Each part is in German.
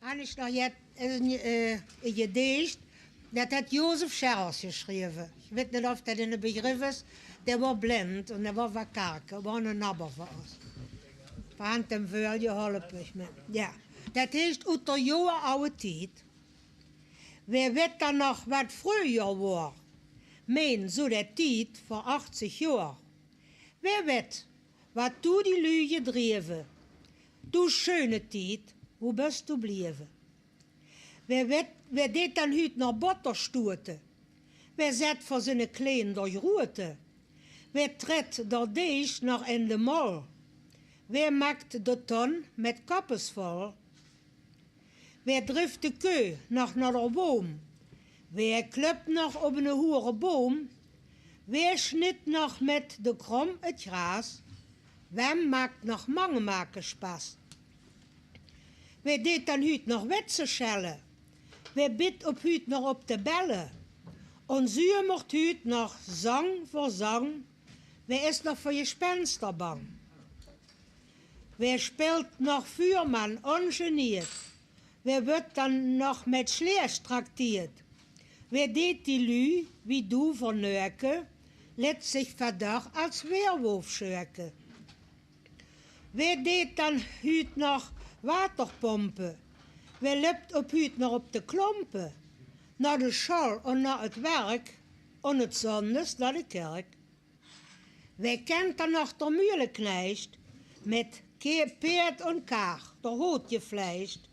Habe ich noch jetzt ein Gedicht, das hat Josef Scherers geschrieben. Ich weiß nicht, ob das in der Begriff ist. Der war blind und der war kark, er war ein Nabber für uns. Von dem Wörl geholfen ich mir. Ja, das heißt, unter Jahr oude Zeit. Wer wird dann noch, was früher war? Mein, so der Zeit vor 80 Jahren. Wer wird, was du die Lüge driven? Du schöne Zeit, wo bist du blieben? Wer det dann hüt noch Butter stute? Wer set vor seine Kleinen durch Ruhe? Wer tritt der Deich noch in de Moll? Wer macht de Ton mit Koppes voll? Wer trifft de Kö noch nach der Boom? Wer kloppt noch op een hohe Boom? Wer schnitt noch mit de Krumm het Gras? Wem maakt nog mange maken Spaß? Wer deed dan hüt nog Witze schellen? Wer bitt op hüt nog op de Bälle? Und Sühe mocht hüt noch Sang voor Sang? Wer ist noch für Gespenster bang? Wer spielt noch Führmann ungeniert? Wer wird dann noch mit Schleers traktiert? Wer deed die Lü, wie du von Nörke, lässt sich verdach als Wehrwolf schörke? Wer deed dann hüt noch Waterpompe? Wer lebt op hüt noch op de Klompe? Na de Schall und na het Werk und het Sonnes na de Kerk. Wer kennt dann noch der Mühleknecht mit Peert und Kach, der Hut gefleischt?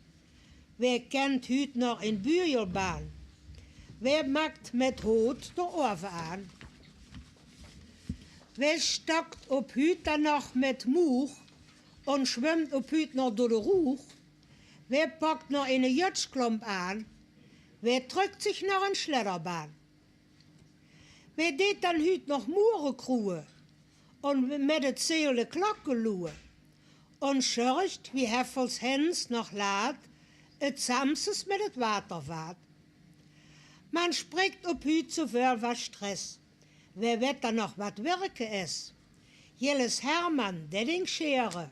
Wer kennt hüt noch in Bügelbahn? Wer macht mit Hut der Ofen an? Wer stockt op hüt dann noch mit Much und schwimmt op hüt noch durch den Ruch? Wer packt noch eine Jutschklump an? Wer drückt sich noch in Schledderbahn? Wer deed dann hüt noch Murenkruhe und mit der Zehle Glocke luhe und schörcht, wie Heffels Hens noch laat, et Samses mit et Waterwart. Man spricht op hüt zu viel was Stress. Wer wird dann noch wat wirke es? Jeles Hermann, der Ding Schere,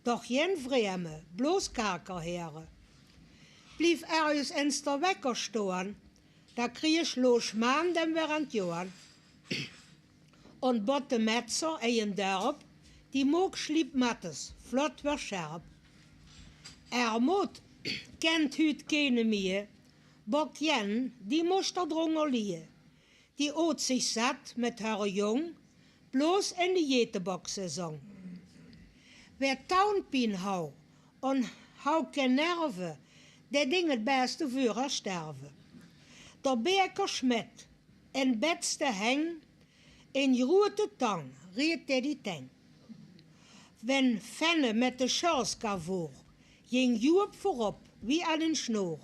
doch jen Vreme, bloß Karkerhere. Blieb uns ins der Wecker storen, da krieg los Mann dem während Johann. Und botte Metzer ein Dörp, die Mog schlieb Mattes, flott war scherp. Mut kennt hüt keine Mie, bock jen, die muss da drunter liegen. Die ot sich satt mit haar Jung, bloß in die Jetebock-Saison. Wer Taunpien hau und hau kein Nerven, der Ding het beste Führer sterven. Der Beker Schmidt, en beste Heng, in rote Tang, riet der die Teng. Wenn Fenne mit de Schorska voer, ging Joep voorop, wie an den Schnoor.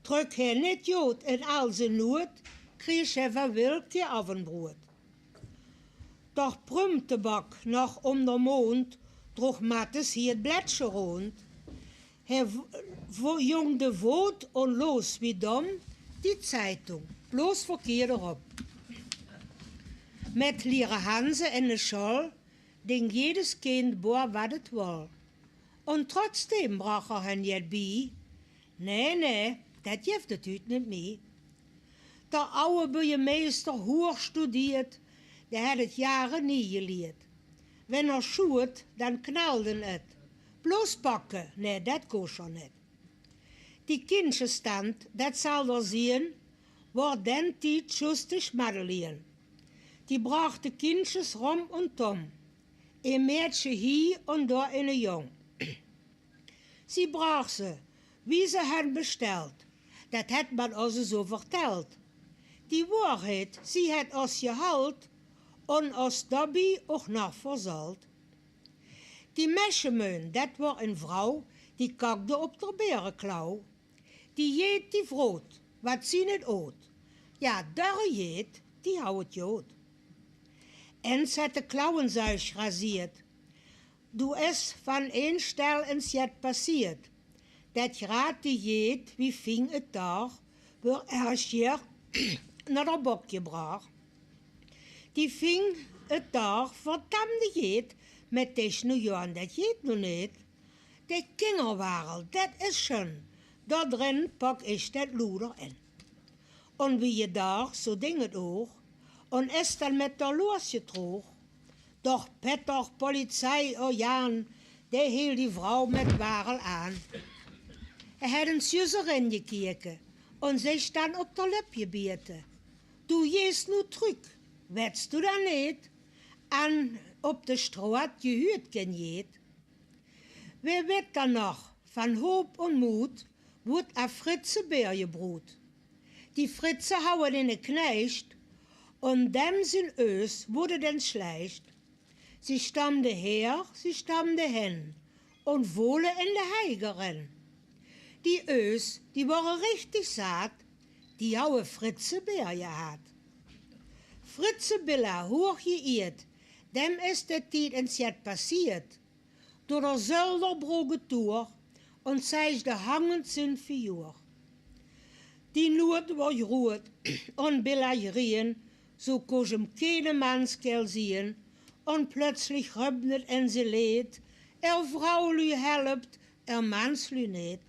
Drück her net Jod in al zijn Noot, krieg er verwilkt je Avondbrot. Doch prümte Bock noch der Mond, droch Mattes hier het Blättchen rond. Jung de Wot und los wie dumm, die Zeitung, bloß verkehrt erop. Mit Lire Hanse in de Scholl, den jedes Kind boah wat het woll. Und trotzdem brach hen jet bi, nee, dat jeft het hüt nicht mee. Der oude Burgemeester hoch studiert, der hat het Jahre nie geleerd. Wenn schuert, dann knalden het. Bloß pakken, nee, dat kost schon net. Die Kindjesstand, dat zal er zien, war den tijd justig Madeleine. Die brachte Kindjes rom und tom. Een Mädchen hier und da eine Jung. Sie brach sie, wie sie han bestellt. Dat hat man also so verteld. Die Wahrheit, sie hat ons gehalt und ons dabei auch noch versalt. Die Meschemeun, dat war een Frau, die kakte op der Bärenklau. Die jeet die vroot, wat sie net oot. Ja, daar jeet, die hou het jood. Ens het de Klauenzuig rasiert. Du is van een stel ins jet passiert. Dat grad die jeet, wie ving het dag, waar hier naar de bok gebracht. Die ving het dag, verdamde jeet, met des nu Johan, dat jeet nu niet. De kingerwarel, dat is schon. Da drin pak ich das Luder in. Und wie je dag, so dinget auch, und ist dann mit der losgetrug. Doch Petter, Polizei, oh Jan, der hielt die Frau mit Warel an. Hat ins Süßerin gekeken und sich dann auf der Lippe gebeten. Du gehst nu zurück, willst du da nicht? An ob de Straat gehüt genjet. Wer wird dann noch von Hob und Mut, wut a Fritze Bär gebrut. Die Fritze hauen in den Knecht und dem sin Ös wurde denn schleicht. Sie stammte her, sie stammte hin und wohle in de Heigeren. Die Ös, die waren richtig satt, die haue Fritze Bär gehat. Fritze Billa hoch geirrt, dem ist der Tiet ins Jet passiert. Door der Zölder broge Tour und zeig de hangend sind für Jür. Die Noot war rood und Billa gerien, so koos hem keine Mannskerl sehen, und plötzlich rübnet en sie leed, Fraulü helpt, Manslü nicht.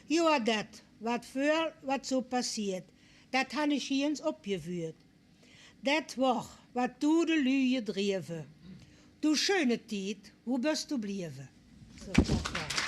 Ja, dat, wat so passiert, dat han ich hier opgewührt. Dat war, wat du de Lüge dreven. Du schöne Tiet, wo bist du blieven? So,